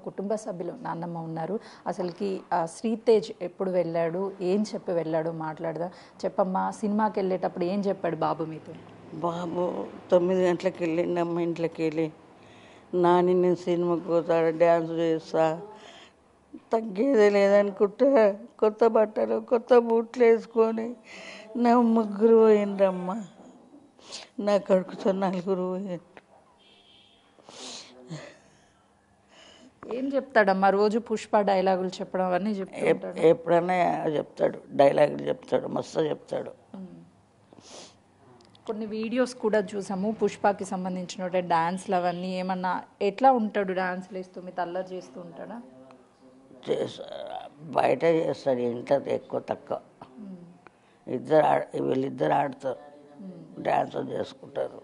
కుటుంబ సభ్యులు నాన్నమ్మ ఉన్నారు. అసలుకి శ్రీతేజ్ ఎప్పుడు వెళ్ళాడు, ఏం చెప్పి వెళ్ళాడు మాట్లాడదా. చెప్పమ్మా, సినిమాకి వెళ్ళేటప్పుడు ఏం చెప్పాడు బాబు మీతో? బాబు 9 గంటలకు వెళ్ళిండి అమ్మ ఇంట్లోకి వెళ్ళి. నాని నేను సినిమాకి పోతాడు, డ్యాన్స్ చేస్తా, తగ్గేదే లేదనుకుంటా కొత్త బట్టలు కొత్త బూట్లు వేసుకొని నా ముగ్గురు పోయిండ్రమ్మ. నా కొడుకుతో 4 పోయిండ్రు. ఏం చెప్తాడమ్మా రోజు? పుష్ప డైలాగులు చెప్పడం అవన్నీ చెప్తాడు. ఎప్పుడన్నా చెప్తాడు, డైలాగులు చెప్తాడు, మస్తు చెప్తాడు. కొన్ని వీడియోస్ కూడా చూసాము పుష్పకి సంబంధించిన డాన్స్లు అవన్నీ. ఏమన్నా ఎట్లా ఉంటాడు డాన్స్లు వేస్తూ, మీ అల్లరి చేస్తూ ఉంటాడా? బయట చేస్తాడు, ఇంట్లో ఎక్కువ తక్కువ. వీళ్ళిద్దరు ఆడతారు, డ్యాన్స్ చేసుకుంటారు.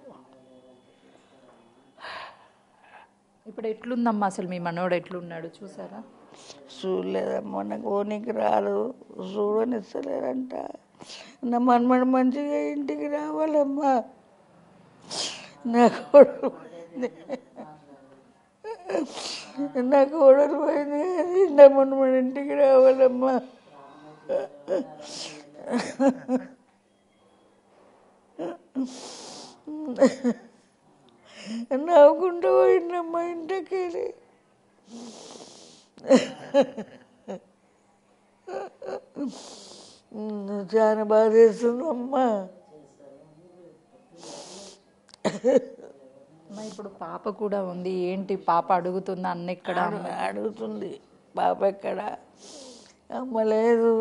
ఇప్పుడు ఎట్లుందమ్మా అసలు మీ మనోడు ఎట్లున్నాడు చూసారా? చూడలేదమ్మా, నాకు ఓనికి రాదు, చూడనిస్తలేరంట. నా మనమడు మంచిగా ఇంటికి రావాలమ్మా. నా కోడలు పోయింది, నా మనమడు ఇంటికి రావాలమ్మా. నవ్వుకుంటూ పోయిందమ్మా ఇంటికి వెళ్ళి. చాలా బాధ వేస్తుందమ్మా. ఇప్పుడు పాప కూడా ఉంది, ఏంటి పాప అడుగుతుందా అన్న ఎక్కడ? అడుగుతుంది, పాప ఎక్కడ, అమ్మ లేదు.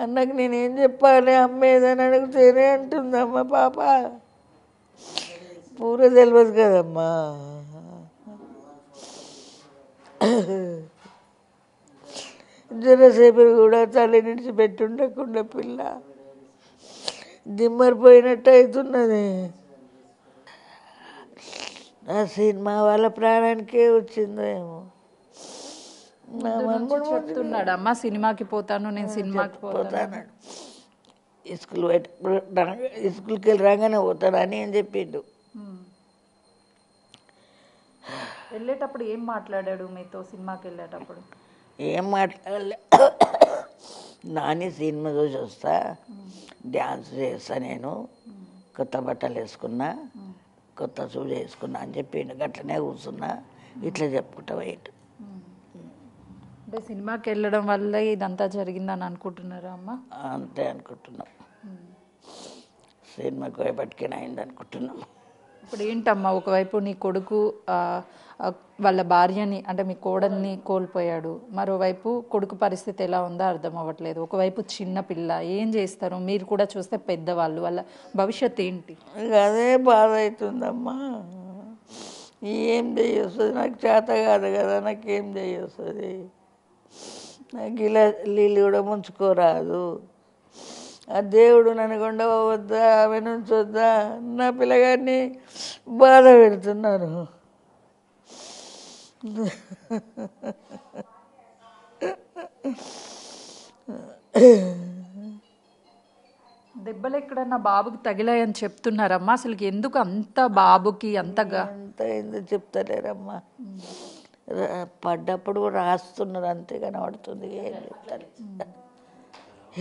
అన్నకు నేనేం చెప్పాలి, అమ్మ ఏదని అడుగుతేనే అంటుందమ్మ పాప. పూర తెలియదు కదమ్మా. జరసేపు కూడా తల్లి నుంచి పెట్టుండకుండా పిల్ల దిమ్మరిపోయినట్టు అవుతున్నది. ఆ సినిమా వాళ్ళ ప్రాణానికే వచ్చిందో ఏమో. చెప్తున్నాడు అమ్మ సినిమాకి పోతాను, నేను సినిమాకి పోతాను. స్కూల్కి వెళ్ళి రాగానే పోతానని అని చెప్పిండు. వెళ్ళేటప్పుడు ఏం మాట్లాడాడు మీతో? సినిమాకి వెళ్ళేటప్పుడు ఏం మాట్లాడలే. నాని సినిమా చూసి వస్తా, డ్యాన్స్ చేస్తా, నేను కొత్త బట్టలు వేసుకున్నా, కొత్త షూస్ వేసుకున్నా అని చెప్పిండు. గట్లనే కూర్చున్నా, ఇట్లా చెప్పుకుంటా పోయిండు. అంటే సినిమాకి వెళ్ళడం వల్ల ఇదంతా జరిగిందని అనుకుంటున్నారా అమ్మ? అంతే అనుకుంటున్నాం, సినిమాకి పోయేపట్టుకైనా అయింది అనుకుంటున్నాం. ఇప్పుడు ఏంటమ్మా, ఒకవైపు నీ కొడుకు వాళ్ళ భార్యని అంటే మీ కోడల్ని కోల్పోయాడు, మరోవైపు కొడుకు పరిస్థితి ఎలా ఉందో అర్థం అవ్వట్లేదు, ఒకవైపు చిన్న పిల్ల, ఏం చేస్తారు? మీరు కూడా చూస్తే పెద్దవాళ్ళు, వాళ్ళ భవిష్యత్ ఏంటి? అదే బాధ అవుతుందమ్మా. ఏం చేయొస్తుంది, నాకు చేత కాదు కదా, నాకేం చేయొస్తుంది. నాకు ఇలా నీళ్ళు కూడా ముంచుకోరాదు. ఆ దేవుడు నన్ను కొండవద్దా, ఆమె నుంచి వద్దా, నా పిల్లగారిని బాధ పెడుతున్నారు. దెబ్బలు ఎక్కడన్నా బాబుకి తగిలాయని చెప్తున్నారమ్మా? అసలు ఎందుకు అంత బాబుకి అంతగా అంత ఎందుకు చెప్తలేరమ్మా. పడ్డప్పుడు రాస్తున్నారు, అంతే కనబడుతుంది. ఏం చెప్తారు,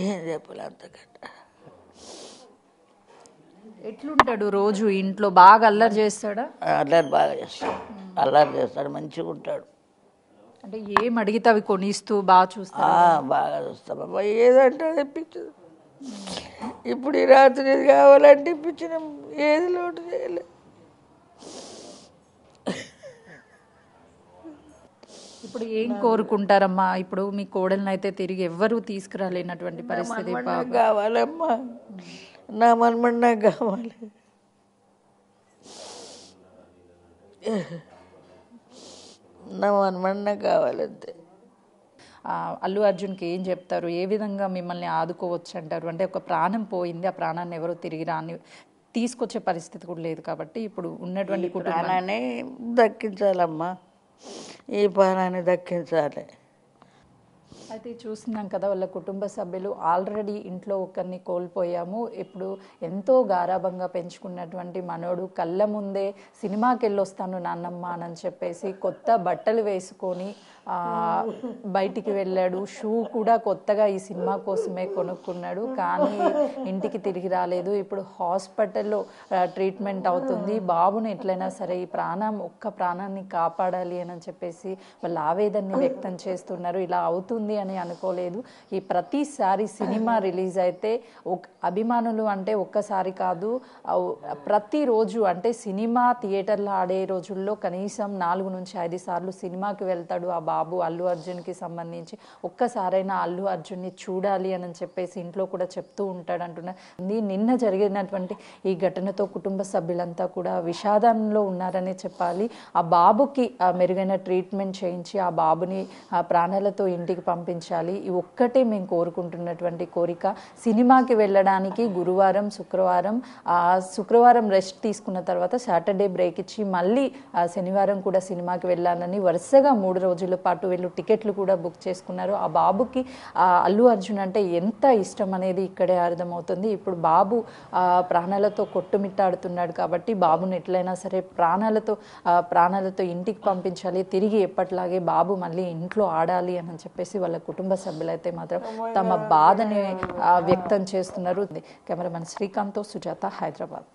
ఏం చెప్పాలి అంతకంటే. ఎట్లుంటాడు రోజు ఇంట్లో? బాగా అల్లరి చేస్తాడా? అల్లరి బాగా చేస్తాడు, అల్లరి చేస్తాడు, మంచిగా ఉంటాడు. అంటే ఏం అడిగితే అవి కొనిస్తూ బాగా చూస్తా? బాగా చూస్తామమ్మా. ఏదంటే తెప్పించదు. ఇప్పుడు ఈ రాత్రి ఇది కావాలంటే ఇప్పించినాం, ఏది లోటు చేయలే. ఇప్పుడు ఏం కోరుకుంటారమ్మా? ఇప్పుడు మీ కోడల్ని అయితే తిరిగి ఎవ్వరూ తీసుకురాలేనటువంటి పరిస్థితి. కావాలమ్మా, నా మనమడి నాకు కావాలి. నా మనమడి నాకు కావాలంతే. అల్లు అర్జున్కి ఏం చెప్తారు? ఏ విధంగా మిమ్మల్ని ఆదుకోవచ్చు అంటారు? అంటే ఒక ప్రాణం పోయింది, ఆ ప్రాణాన్ని ఎవరో తిరిగి తీసుకొచ్చే పరిస్థితి కూడా లేదు కాబట్టి ఇప్పుడు ఉన్నటువంటి ప్రాణాన్ని దక్కించాలమ్మా, ఈ ప్రాణాన్ని దక్కించాలి. అయితే చూస్తున్నాం కదా, వాళ్ళ కుటుంబ సభ్యులు ఆల్రెడీ ఇంట్లో ఒకరిని కోల్పోయాము, ఇప్పుడు ఎంతో గారాబంగా పెంచుకున్నటువంటి మనోడు కళ్ళ ముందే సినిమాకి వెళ్ళొస్తాను నాన్నమ్మ అని చెప్పేసి కొత్త బట్టలు వేసుకొని బయటికి వెళ్ళాడు. షూ కూడా కొత్తగా ఈ సినిమా కోసమే కొనుక్కున్నాడు, కానీ ఇంటికి తిరిగి రాలేదు. ఇప్పుడు హాస్పిటల్లో ట్రీట్మెంట్ అవుతుంది. బాబుని ఎట్లయినా సరే ఈ ఒక్క ప్రాణాన్ని కాపాడాలి అని చెప్పేసి వాళ్ళు ఆవేదనని వ్యక్తం చేస్తున్నారు. ఇలా అవుతుంది అని అనుకోలేదు. ఈ ప్రతిసారి సినిమా రిలీజ్ అయితే అభిమానులు అంటే ఒక్కసారి కాదు, ప్రతిరోజు అంటే సినిమా థియేటర్లో ఆడే రోజుల్లో కనీసం 4 నుంచి 5 సార్లు సినిమాకి వెళ్తాడు ఆ బాబు. అల్లు అర్జున్కి సంబంధించి ఒక్కసారైనా అల్లు అర్జున్ని చూడాలి అని చెప్పేసి ఇంట్లో కూడా చెప్తూ ఉంటాడు అంటున్నారు. నిన్న జరిగినటువంటి ఈ ఘటనతో కుటుంబ సభ్యులంతా కూడా విషాదంలో ఉన్నారని చెప్పాలి. ఆ బాబుకి మెరుగైన ట్రీట్మెంట్ చేయించి ఆ బాబుని ప్రాణాలతో ఇంటికి పంపించాలి. ఈ ఒక్కటే మేము కోరుకుంటున్నటువంటి కోరిక. సినిమాకి వెళ్ళడానికి గురువారం శుక్రవారం రెస్ట్ తీసుకున్న తర్వాత సాటర్డే బ్రేక్ ఇచ్చి మళ్ళీ శనివారం కూడా సినిమాకి వెళ్ళాలని వరుసగా 3 రోజుల పాటు వీళ్ళు టికెట్లు కూడా బుక్ చేసుకున్నారు. ఆ బాబుకి అల్లు అర్జున్ అంటే ఎంత ఇష్టం అనేది ఇక్కడే అర్థమవుతుంది. ఇప్పుడు బాబు ప్రాణాలతో కొట్టుమిట్టాడుతున్నాడు కాబట్టి బాబుని ఎట్లయినా సరే ప్రాణాలతో ఇంటికి పంపించాలి. తిరిగి ఎప్పటిలాగే బాబు మళ్ళీ ఇంట్లో ఆడాలి అని చెప్పేసి వాళ్ళ కుటుంబ సభ్యులైతే మాత్రం తమ బాధని వ్యక్తం చేస్తున్నారు. కెమెరామెన్ శ్రీకాంత్తో సుజాత, హైదరాబాద్.